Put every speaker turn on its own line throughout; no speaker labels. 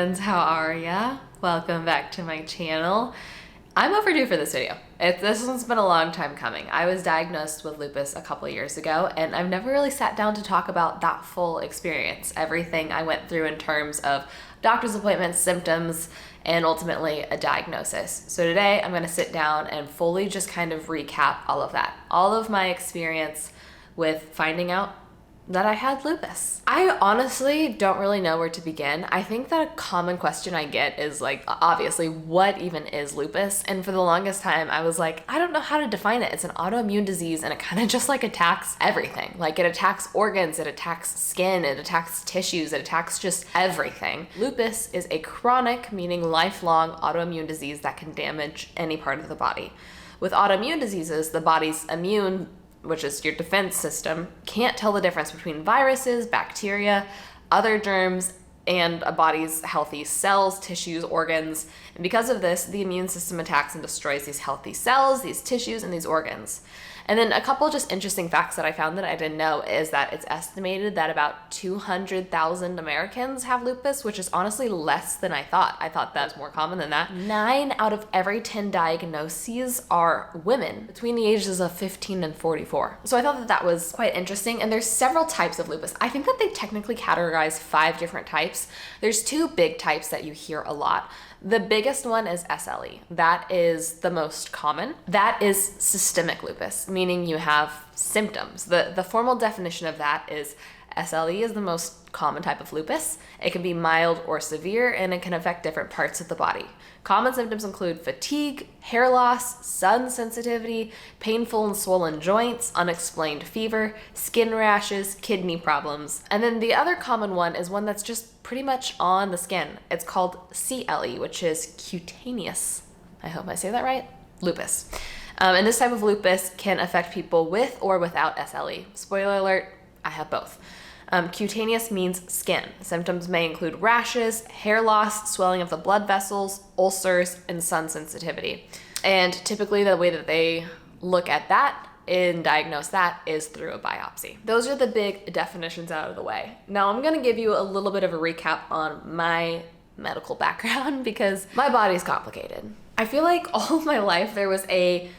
friends, how are ya? Welcome back to my channel. I'm overdue for this video. This one's been a long time coming. I was diagnosed with lupus a couple years ago, and I've never really sat down to talk about that full experience, everything I went through in terms of doctor's appointments, symptoms, and ultimately a diagnosis. So today I'm gonna sit down and fully just kind of recap all of that, all of my experience with finding out that I had lupus. I honestly don't really know where to begin. I think that a common question I get is like, obviously, what even is lupus? And for the longest time, I was like, I don't know how to define it. It's an autoimmune disease and it kind of just like attacks everything. Like it attacks organs, it attacks skin, it attacks tissues, it attacks just everything. Lupus is a chronic, meaning lifelong autoimmune disease that can damage any part of the body. With autoimmune diseases, the body's immune, which is your defense system, can't tell the difference between viruses, bacteria, other germs, and a body's healthy cells, tissues, organs. And because of this, the immune system attacks and destroys these healthy cells, these tissues, and these organs. And then a couple just interesting facts that I found that I didn't know is that it's estimated that about 200,000 Americans have lupus, which is honestly less than I thought. I thought that was more common than that. 9 out of every 10 diagnoses are women between the ages of 15 and 44. So I thought that that was quite interesting. And there's several types of lupus. I think that they technically categorize 5 different types. There's 2 big types that you hear a lot. The biggest one is SLE. That is the most common. That is systemic lupus, meaning you have symptoms. The formal definition of that is SLE is the most common type of lupus. It can be mild or severe, and it can affect different parts of the body. Common symptoms include fatigue, hair loss, sun sensitivity, painful and swollen joints, unexplained fever, skin rashes, kidney problems. And then the other common one is one that's just pretty much on the skin. It's called CLE, which is cutaneous, I hope I say that right, lupus. And this type of lupus can affect people with or without SLE. Spoiler alert, I have both. Cutaneous means skin. Symptoms may include rashes, hair loss, swelling of the blood vessels, ulcers, and sun sensitivity. And typically the way that they look at that and diagnose that is through a biopsy. Those are the big definitions out of the way. Now I'm gonna give you a little bit of a recap on my medical background because my body's complicated. I feel like all of my life there was a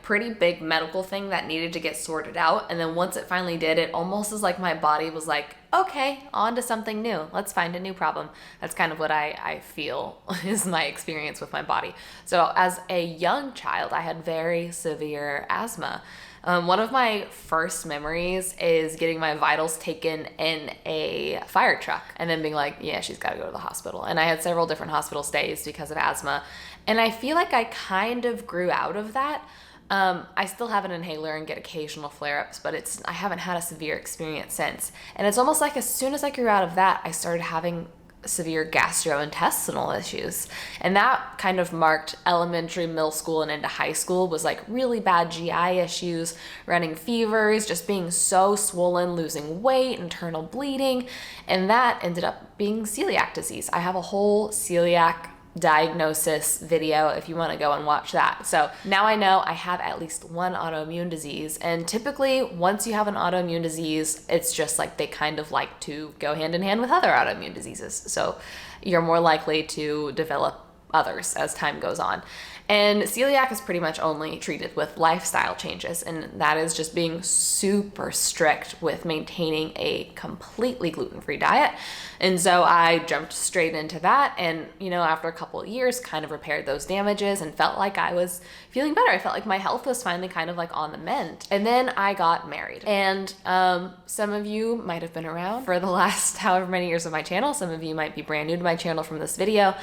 pretty big medical thing that needed to get sorted out. And then once it finally did, it almost is like my body was like, okay, on to something new. Let's find a new problem. That's kind of what I feel is my experience with my body. So as a young child, I had very severe asthma. One of my first memories is getting my vitals taken in a fire truck and then being like, yeah, she's got to go to the hospital. And I had several different hospital stays because of asthma. And I feel like I kind of grew out of that. I still have an inhaler and get occasional flare-ups, but I haven't had a severe experience since. And it's almost like as soon as I grew out of that, I started having severe gastrointestinal issues. And that kind of marked elementary, middle school, and into high school was like really bad GI issues, running fevers, just being so swollen, losing weight, internal bleeding. And that ended up being celiac disease. I have a whole celiac diagnosis video if you want to go and watch that. So now I know I have at least one autoimmune disease, and typically once you have an autoimmune disease, it's just like they kind of like to go hand in hand with other autoimmune diseases. So you're more likely to develop others as time goes on. And celiac is pretty much only treated with lifestyle changes, and that is just being super strict with maintaining a completely gluten-free diet. And so I jumped straight into that, and after a couple of years kind of repaired those damages and felt like I was feeling better. I felt like my health was finally kind of like on the mend. And then I got married. And some of you might have been around for the last however many years of my channel. Some of you might be brand new to my channel from this video.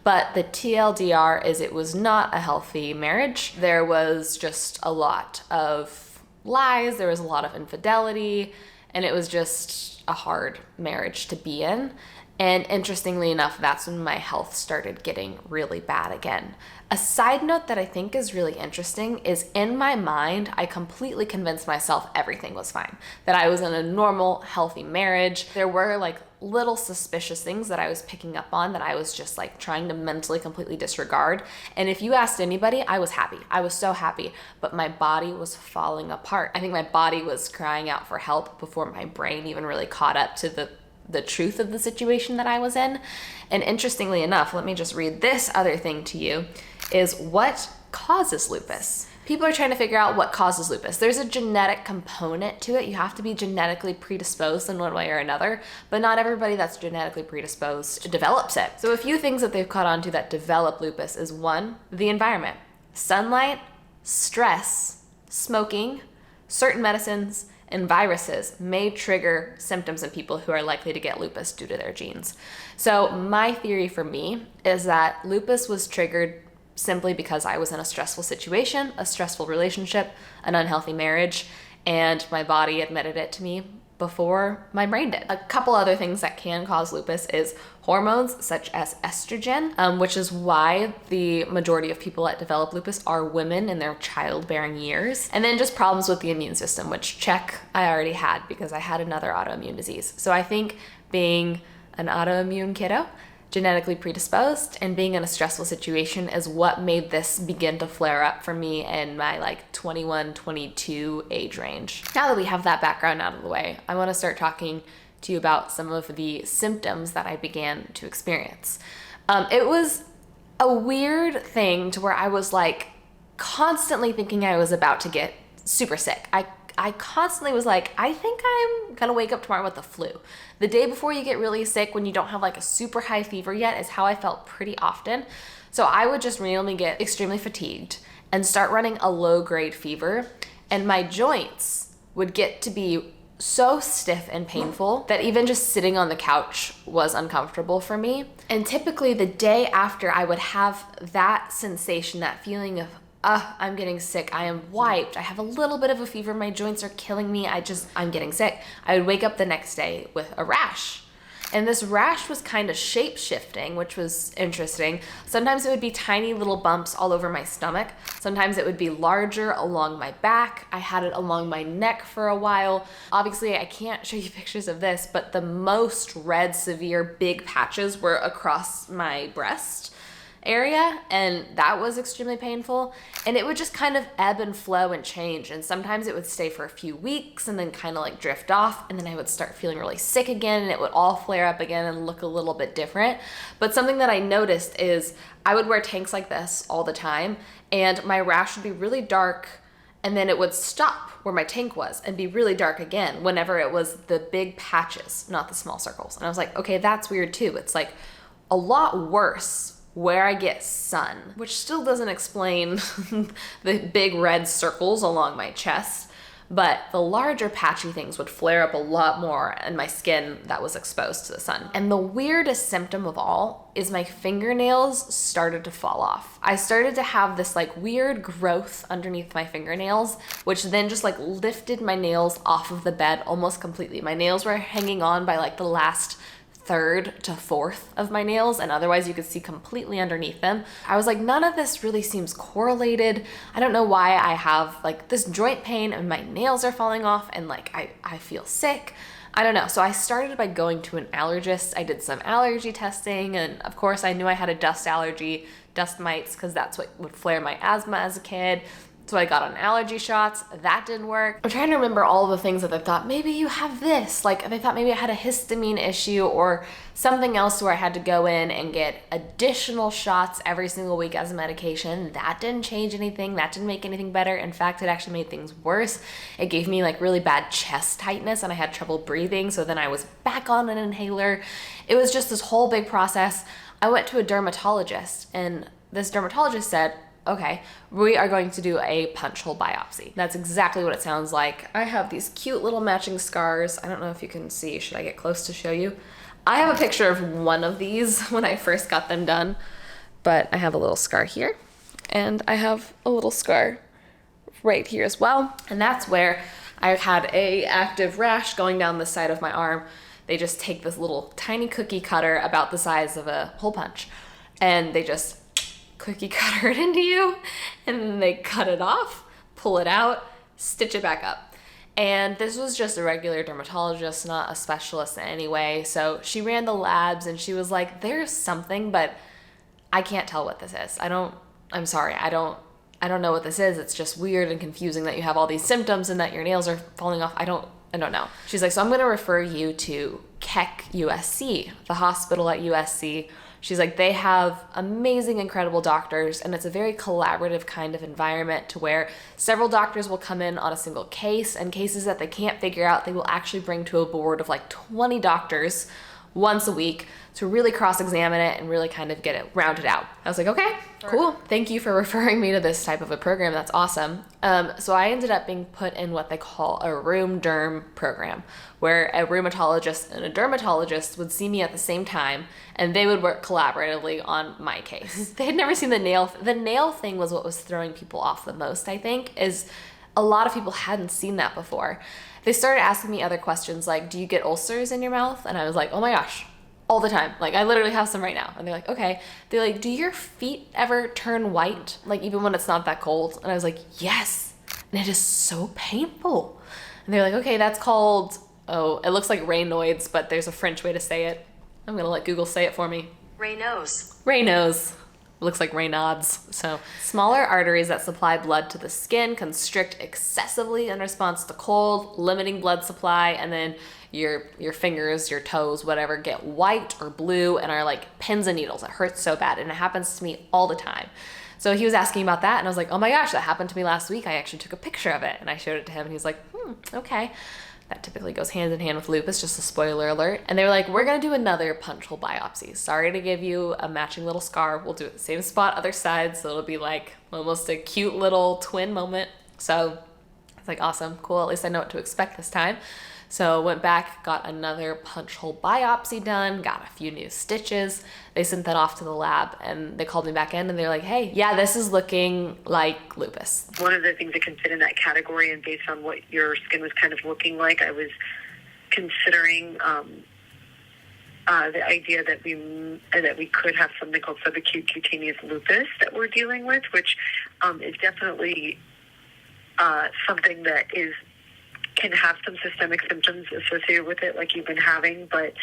But the TLDR is it was not a healthy marriage. There was just a lot of lies, there was a lot of infidelity, and it was just a hard marriage to be in. And interestingly enough, that's when my health started getting really bad again. A side note that I think is really interesting is in my mind, I completely convinced myself everything was fine, that I was in a normal, healthy marriage. There were little suspicious things that I was picking up on that I was just trying to mentally completely disregard. And if you asked anybody, I was happy. I was so happy, but my body was falling apart. I think my body was crying out for help before my brain even really caught up to the the truth of the situation that I was in. And interestingly enough, let me just read this other thing to you, is what causes lupus. People are trying to figure out what causes lupus. There's a genetic component to it. You have to be genetically predisposed in one way or another, but not everybody that's genetically predisposed develops it. So a few things that they've caught on to that develop lupus is one, the environment. Sunlight, stress, smoking, certain medicines, and viruses may trigger symptoms in people who are likely to get lupus due to their genes. So my theory for me is that lupus was triggered simply because I was in a stressful situation, a stressful relationship, an unhealthy marriage, and my body admitted it to me before my brain did. A couple other things that can cause lupus is hormones such as estrogen, which is why the majority of people that develop lupus are women in their childbearing years. And then just problems with the immune system, which check I already had because I had another autoimmune disease. So I think being an autoimmune kiddo, genetically predisposed, and being in a stressful situation is what made this begin to flare up for me in my like 21, 22 age range. Now that we have that background out of the way, I want to start talking to you about some of the symptoms that I began to experience. It was a weird thing to where I was like constantly thinking I was about to get super sick. I constantly was like, I think I'm gonna wake up tomorrow with the flu. The day before you get really sick, when you don't have like a super high fever yet, is how I felt pretty often. So I would just randomly get extremely fatigued and start running a low grade fever, and my joints would get to be so stiff and painful that even just sitting on the couch was uncomfortable for me. And typically the day after I would have that sensation, that feeling of, I'm getting sick, I am wiped, I have a little bit of a fever, my joints are killing me, I'm getting sick. I would wake up the next day with a rash. And this rash was kind of shape-shifting, which was interesting. Sometimes it would be tiny little bumps all over my stomach. Sometimes it would be larger along my back. I had it along my neck for a while. Obviously, I can't show you pictures of this, but the most red, severe, big patches were across my breast area, and that was extremely painful. And it would just kind of ebb and flow and change, and sometimes it would stay for a few weeks and then kind of like drift off, and then I would start feeling really sick again, and it would all flare up again and look a little bit different. But something that I noticed is I would wear tanks like this all the time, and my rash would be really dark, and then it would stop where my tank was and be really dark again whenever it was the big patches, not the small circles. And I was like, okay, that's weird too. It's like a lot worse where I get sun, which still doesn't explain the big red circles along my chest, but the larger patchy things would flare up a lot more in my skin that was exposed to the sun. And the weirdest symptom of all is my fingernails started to fall off. I started to have this like weird growth underneath my fingernails, which then just like lifted my nails off of the bed almost completely. My nails were hanging on by like the last third to fourth of my nails, and otherwise you could see completely underneath them. I was like, none of this really seems correlated. I don't know why I have like this joint pain and my nails are falling off and like I feel sick. I don't know. So I started by going to an allergist. I did some allergy testing, and of course I knew I had a dust allergy, dust mites, because that's what would flare my asthma as a kid. So I got on allergy shots. That didn't work. I'm trying to remember all the things that they thought, maybe you have this. Like they thought maybe I had a histamine issue or something else where I had to go in and get additional shots every single week as a medication. That didn't change anything. That didn't make anything better. In fact, it actually made things worse. It gave me like really bad chest tightness and I had trouble breathing. So then I was back on an inhaler. It was just this whole big process. I went to a dermatologist, and this dermatologist said, okay, we are going to do a punch hole biopsy. That's exactly what it sounds like. I have these cute little matching scars. I don't know if you can see. Should I get close to show you? I have a picture of one of these when I first got them done, but I have a little scar here, and I have a little scar right here as well. And that's where I had a active rash going down the side of my arm. They just take this little tiny cookie cutter about the size of a hole punch, and they just cookie cutter it into you, and then they cut it off, pull it out, stitch it back up. And this was just a regular dermatologist, not a specialist in any way. So she ran the labs and she was like, there's something, but I can't tell what this is. I'm sorry, I don't I don't know what this is. It's just weird and confusing that you have all these symptoms and that your nails are falling off. I don't know. She's like, so I'm going to refer you to Keck USC, the hospital at USC. She's like, they have amazing, incredible doctors, and it's a very collaborative kind of environment to where several doctors will come in on a single case, and cases that they can't figure out, they will actually bring to a board of like 20 doctors once a week to really cross-examine it and really kind of get it rounded out. I was like, okay, cool. Thank you for referring me to this type of a program. That's awesome. So I ended up being put in what they call a room derm program, where a rheumatologist and a dermatologist would see me at the same time, and they would work collaboratively on my case. They had never seen the nail. The nail thing was what was throwing people off the most, I think, is a lot of people hadn't seen that before. They started asking me other questions like, do you get ulcers in your mouth? And I was like, oh my gosh, all the time. Like, I literally have some right now. And they're like, okay. They're like, do your feet ever turn white? Like, even when it's not that cold? And I was like, yes. And it is so painful. And they're like, okay, that's called, oh, it looks like Raynaud's, but there's a French way to say it. I'm going to let Google say it for me.
Raynaud's.
Raynaud's. Looks like Raynaud's. So smaller arteries that supply blood to the skin constrict excessively in response to cold, limiting blood supply, and then your fingers, your toes, whatever, get white or blue and are like pins and needles. It hurts so bad, and it happens to me all the time. So he was asking about that, and I was like, oh my gosh, that happened to me last week. I actually took a picture of it, and I showed it to him, and he's like, okay. That typically goes hand in hand with lupus, just a spoiler alert. And they were like, we're going to do another punch hole biopsy. Sorry to give you a matching little scar. We'll do it the same spot, other side. So it'll be like almost a cute little twin moment. So it's like, awesome, cool. At least I know what to expect this time. So went back, got another punch hole biopsy done, got a few new stitches. They sent that off to the lab, and they called me back in, and they're like, hey, yeah, this is looking like lupus.
One of the things that can fit in that category, and based on what your skin was kind of looking like, I was considering the idea that we could have something called subacute cutaneous lupus that we're dealing with, which is definitely something that can have some systemic symptoms associated with it, like you've been having, but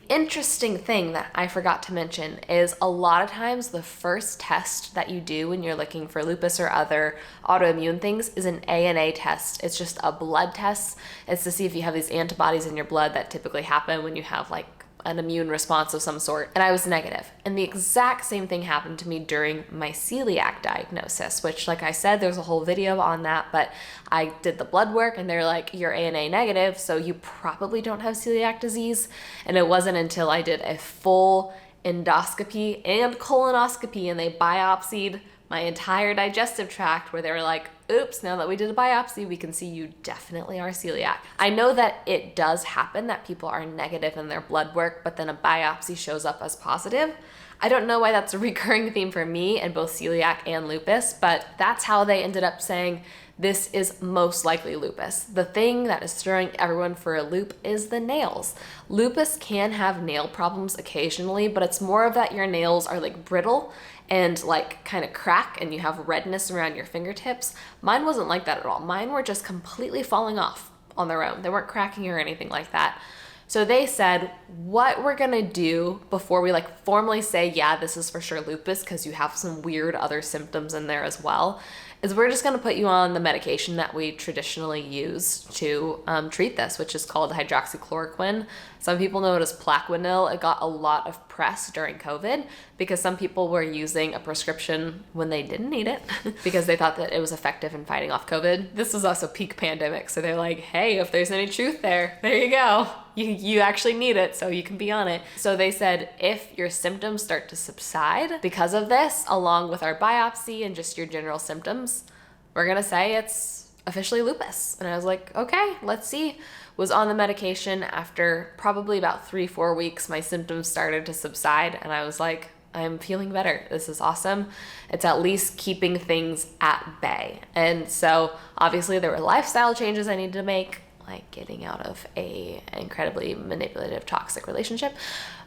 interesting thing that I forgot to mention is a lot of times the first test that you do when you're looking for lupus or other autoimmune things is an ANA test. It's just a blood test. It's to see if you have these antibodies in your blood that typically happen when you have like an immune response of some sort, and I was negative. And the exact same thing happened to me during my celiac diagnosis, which, like I said, there's a whole video on that, but I did the blood work and they're like, you're ANA negative, so you probably don't have celiac disease. And it wasn't until I did a full endoscopy and colonoscopy and they biopsied my entire digestive tract where they were like, oops, now that we did a biopsy, we can see you definitely are celiac. I know that it does happen that people are negative in their blood work, but then a biopsy shows up as positive. I don't know why that's a recurring theme for me in both celiac and lupus, but that's how they ended up saying this is most likely lupus. The thing that is throwing everyone for a loop is the nails. Lupus can have nail problems occasionally, but it's more of that your nails are like brittle and like kind of crack and you have redness around your fingertips. Mine wasn't like that at all. Mine were just completely falling off on their own. They weren't cracking or anything like that. So they said, what we're gonna do before we like formally say, yeah, this is for sure lupus, because you have some weird other symptoms in there as well, is we're just gonna put you on the medication that we traditionally use to treat this, which is called hydroxychloroquine. Some people know it as Plaquenil. It got a lot of press during COVID because some people were using a prescription when they didn't need it because they thought that it was effective in fighting off COVID. This was also peak pandemic, so they're like, hey, if there's any truth there you go. You actually need it, so you can be on it. So they said, if your symptoms start to subside because of this, along with our biopsy and just your general symptoms, we're gonna say it's officially lupus. And I was like, okay, let's see. Was on the medication. After probably about 3-4 weeks, my symptoms started to subside, and I was like, I'm feeling better. This is awesome. It's at least keeping things at bay. And so obviously there were lifestyle changes I needed to make, like getting out of a incredibly manipulative, toxic relationship,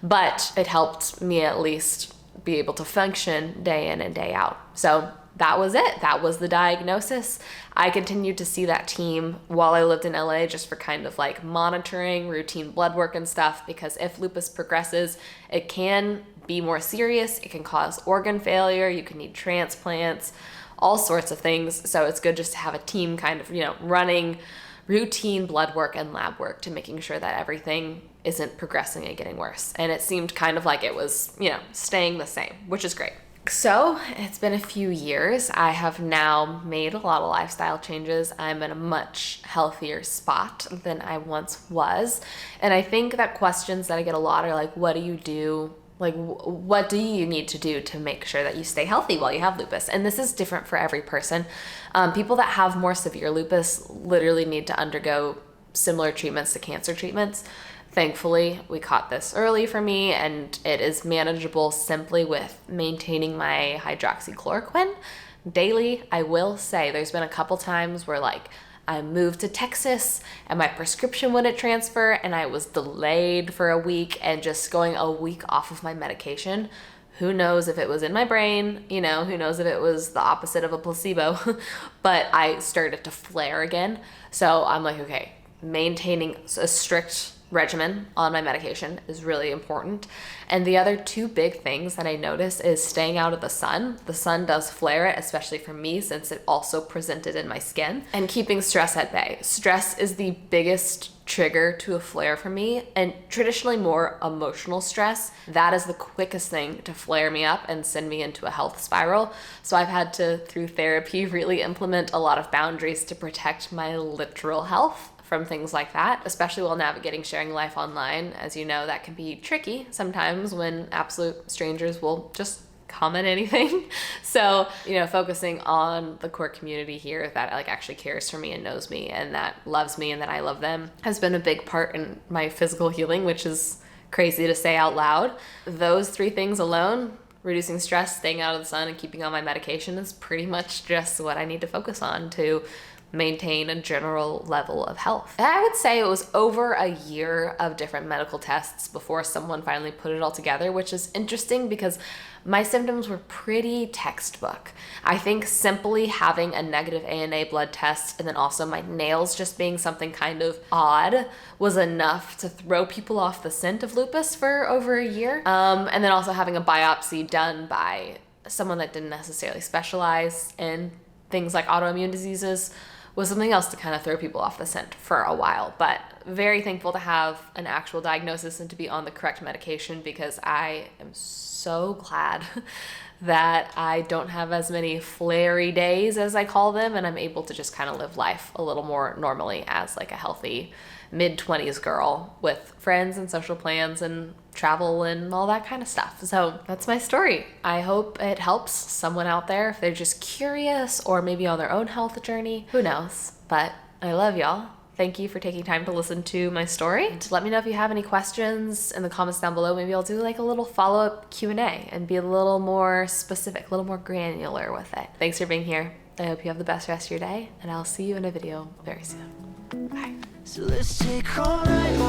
but it helped me at least be able to function day in and day out. So that was it. That was the diagnosis. I continued to see that team while I lived in LA just for kind of like monitoring, routine blood work and stuff, because if lupus progresses, it can be more serious. It can cause organ failure. You can need transplants, all sorts of things. So it's good just to have a team kind of, running routine blood work and lab work to making sure that everything isn't progressing and getting worse. And it seemed kind of like it was, staying the same, which is great. So it's been a few years. I have now made a lot of lifestyle changes. I'm in a much healthier spot than I once was. And I think that questions that I get a lot are like, what do you do? Like, what do you need to do to make sure that you stay healthy while you have lupus? And this is different for every person. People that have more severe lupus literally need to undergo similar treatments to cancer treatments. Thankfully, we caught this early for me, and it is manageable simply with maintaining my hydroxychloroquine daily. I will say there's been a couple times where I moved to Texas and my prescription wouldn't transfer and I was delayed for a week, and just going a week off of my medication. Who knows if it was in my brain, who knows if it was the opposite of a placebo, but I started to flare again. So I'm like, okay, maintaining a strict regimen on my medication is really important. And the other two big things that I notice is staying out of the sun. The sun does flare it, especially for me, since it also presented in my skin, and keeping stress at bay. Stress is the biggest trigger to a flare for me, and traditionally more emotional stress. That is the quickest thing to flare me up and send me into a health spiral. So I've had to, through therapy, really implement a lot of boundaries to protect my literal health from things like that, especially while navigating sharing life online. As you know, that can be tricky sometimes when absolute strangers will just comment anything. So, focusing on the core community here that actually cares for me and knows me and that loves me and that I love them has been a big part in my physical healing, which is crazy to say out loud. Those three things alone, reducing stress, staying out of the sun, and keeping on my medication, is pretty much just what I need to focus on to maintain a general level of health. I would say it was over a year of different medical tests before someone finally put it all together, which is interesting because my symptoms were pretty textbook. I think simply having a negative ANA blood test and then also my nails just being something kind of odd was enough to throw people off the scent of lupus for over a year. And then also having a biopsy done by someone that didn't necessarily specialize in things like autoimmune diseases was something else to kind of throw people off the scent for a while. But very thankful to have an actual diagnosis and to be on the correct medication, because I am so glad that I don't have as many flary days, as I call them, and I'm able to just kind of live life a little more normally as a healthy mid-20s girl with friends and social plans and travel and all that kind of stuff. So that's my story. I hope it helps someone out there if they're just curious or maybe on their own health journey. Who knows? But I love y'all. Thank you for taking time to listen to my story. And let me know if you have any questions in the comments down below. Maybe I'll do a little follow-up Q&A and be a little more specific, a little more granular with it. Thanks for being here. I hope you have the best rest of your day, and I'll see you in a video very soon. Bye.
So let's take all night,